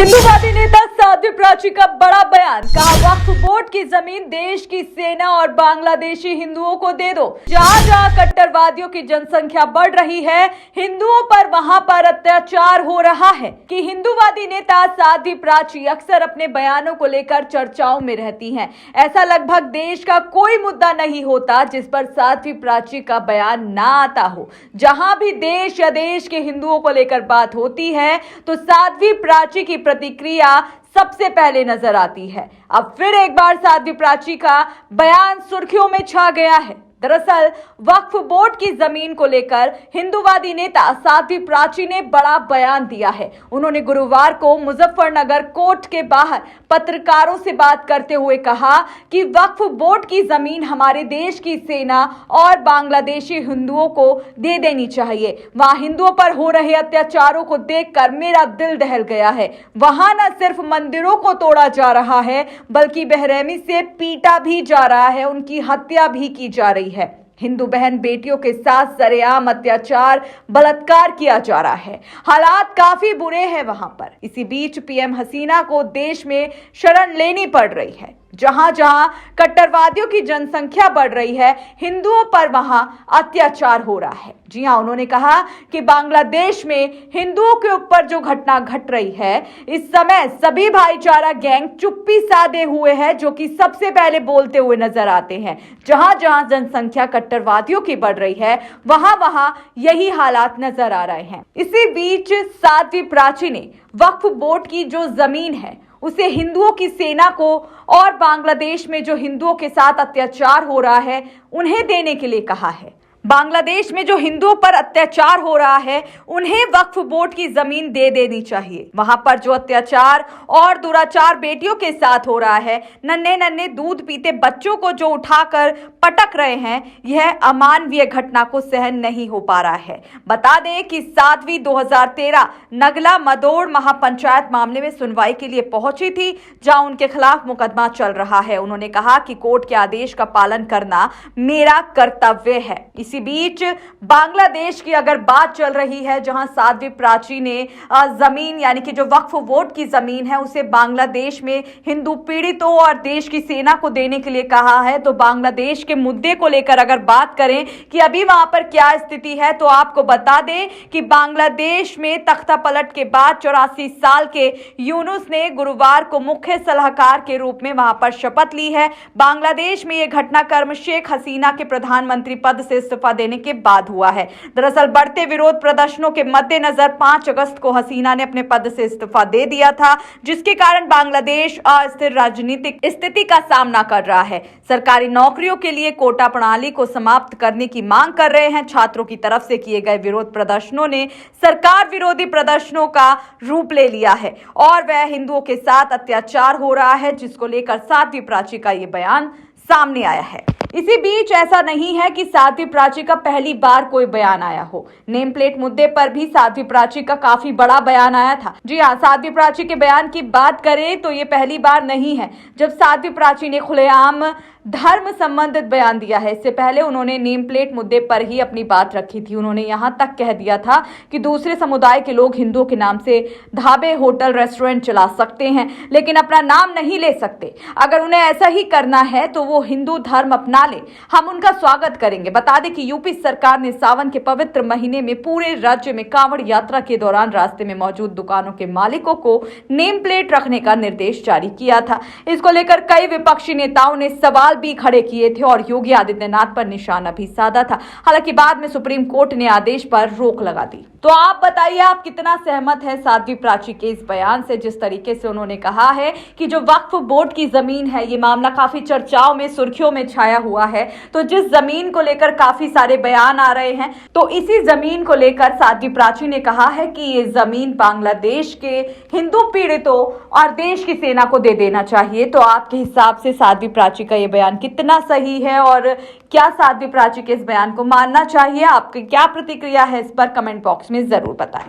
हिंदूवादी नेता साध्वी प्राची का बड़ा बयान, कहा वक्फ बोर्ड की जमीन देश की सेना और बांग्लादेशी हिंदुओं को दे दो। जहां जहां कट्टरवादियों की जनसंख्या बढ़ रही है, हिंदुओं पर वहां पर अत्याचार हो रहा है। कि हिंदूवादी नेता साध्वी प्राची अक्सर अपने बयानों को लेकर चर्चाओं में रहती हैं। ऐसा लगभग देश का कोई मुद्दा नहीं होता जिस पर साध्वी प्राची का बयान ना आता हो। जहां भी देश या देश के हिंदुओं को लेकर बात होती है तो साध्वी प्राची की प्रतिक्रिया सबसे पहले नजर आती है। अब फिर एक बार साध्वी प्राची का बयान सुर्खियों में छा गया है। दरअसल वक्फ बोर्ड की जमीन को लेकर हिंदूवादी नेता साध्वी प्राची ने बड़ा बयान दिया है। उन्होंने गुरुवार को मुजफ्फरनगर कोर्ट के बाहर पत्रकारों से बात करते हुए कहा कि वक्फ बोर्ड की जमीन हमारे देश की सेना और बांग्लादेशी हिंदुओं को दे देनी चाहिए। वहां हिंदुओं पर हो रहे अत्याचारों को देखकर मेरा दिल दहल गया है। वहां न सिर्फ मंदिरों को तोड़ा जा रहा है बल्कि बेरहमी से पीटा भी जा रहा है, उनकी हत्या भी की जा रही है। हिंदू बहन बेटियों के साथ सरेआम अत्याचार, बलात्कार किया जा रहा है। हालात काफी बुरे हैं वहां पर। इसी बीच पीएम हसीना को देश में शरण लेनी पड़ रही है। जहां जहां कट्टरवादियों की जनसंख्या बढ़ रही है, हिंदुओं पर वहां अत्याचार हो रहा है। जी हां, उन्होंने कहा कि बांग्लादेश में हिंदुओं के ऊपर जो घटना घट रही है, इस समय सभी भाईचारा गैंग चुप्पी साधे हुए हैं, जो कि सबसे पहले बोलते हुए नजर आते हैं। जहां जहां जनसंख्या कट्टरवादियों की बढ़ रही है, वहां वहां यही हालात नजर आ रहे हैं। इसी बीच साध्वी प्राची ने वक्फ बोर्ड की जो जमीन है उसे हिंदुओं की सेना को और बांग्लादेश में जो हिंदुओं के साथ अत्याचार हो रहा है उन्हें देने के लिए कहा है। बांग्लादेश में जो हिंदुओं पर अत्याचार हो रहा है उन्हें वक्फ बोर्ड की जमीन दे देनी चाहिए। वहां पर जो अत्याचार और दुराचार बेटियों के साथ हो रहा है, नन्हे नन्हे दूध पीते बच्चों को जो उठाकर पटक रहे हैं, यह अमानवीय घटना को सहन नहीं हो पा रहा है। बता दें कि साध्वी 2013 नगला मदोड़ महापंचायत मामले में सुनवाई के लिए पहुंची थी, जहां उनके खिलाफ मुकदमा चल रहा है। उन्होंने कहा कि कोर्ट के आदेश का पालन करना मेरा कर्तव्य है। इसी बीच बांग्लादेश की अगर बात चल रही है, जहां साध्वी प्राची ने जमीन यानी कि जो वक्फ बोर्ड की जमीन है उसे बांग्लादेश में हिंदू पीड़ितों और देश की सेना को देने के लिए कहा है, तो बांग्लादेश के मुद्दे को लेकर अगर बात करें कि अभी वहां पर क्या स्थिति है, तो आपको बता दें कि बांग्लादेश में तख्ता पलट के बाद 84 साल के यूनुस ने गुरुवार को मुख्य सलाहकार के रूप में वहां पर शपथ ली है। बांग्लादेश में यह घटनाक्रम शेख हसीना के प्रधानमंत्री पद से इस्तीफा देने के बाद हुआ है। दरअसल बढ़ते विरोध प्रदर्शनों के मद्देनजर 5 अगस्त को हसीना ने अपने पद से इस्तीफा दे दिया था, जिसके कारण बांग्लादेश अस्थिर राजनीतिक स्थिति का सामना कर रहा है। सरकारी नौकरियों के लिए कोटा प्रणाली को समाप्त करने की मांग कर रहे हैं। छात्रों की तरफ से किए गए विरोध प्रदर्शनों ने सरकार विरोधी प्रदर्शनों का रूप ले लिया है और वह हिंदुओं के साथ अत्याचार हो रहा है, जिसको लेकर साध्वी प्राची का यह बयान सामने आया है। इसी बीच ऐसा नहीं है कि साध्वी प्राची का पहली बार कोई बयान आया हो। नेम प्लेट मुद्दे पर भी साध्वी प्राची का काफी बड़ा बयान आया था। जी हां, साध्वी प्राची के बयान की बात करें तो ये पहली बार नहीं है जब साध्वी प्राची ने खुलेआम धर्म संबंधित बयान दिया है। इससे पहले उन्होंने नेम प्लेट मुद्दे पर ही अपनी बात रखी थी। उन्होंने यहां तक कह दिया था कि दूसरे समुदाय के लोग हिंदुओं के नाम से ढाबे, होटल, रेस्टोरेंट चला सकते हैं, लेकिन अपना नाम नहीं ले सकते। अगर उन्हें ऐसा ही करना है तो वो हिंदू धर्म अपना ले, हम उनका स्वागत करेंगे। बता दें कि यूपी सरकार ने सावन के पवित्र महीने में पूरे राज्य में कांवड़ यात्रा के दौरान रास्ते में मौजूद दुकानों के मालिकों को नेम प्लेट रखने का निर्देश जारी किया था। इसको लेकर कई विपक्षी नेताओं ने सवाल भी खड़े किए थे और योगी आदित्यनाथ पर निशाना भी साधा था। हालांकि बाद में सुप्रीम कोर्ट ने आदेश पर रोक लगा दी। तो आप बताइए, आप कितना सहमत है साध्वी प्राची के इस बयान से? जिस तरीके से उन्होंने कहा है कि जो वक्फ बोर्ड की जमीन है, ये मामला काफी चर्चाओं में, सुर्खियों में छाया हुआ है। तो जिस जमीन को लेकर काफी सारे बयान आ रहे हैं, तो इसी जमीन को लेकर साध्वी प्राची ने कहा है कि ये जमीन बांग्लादेश के हिंदू पीड़ितों और देश की सेना को दे देना चाहिए। तो आपके हिसाब से साध्वी प्राची का ये बयान कितना सही है और क्या साध्वी प्राची के इस बयान को मानना चाहिए? आपकी क्या प्रतिक्रिया है इस पर कमेंट बॉक्स में जरूर बताएं।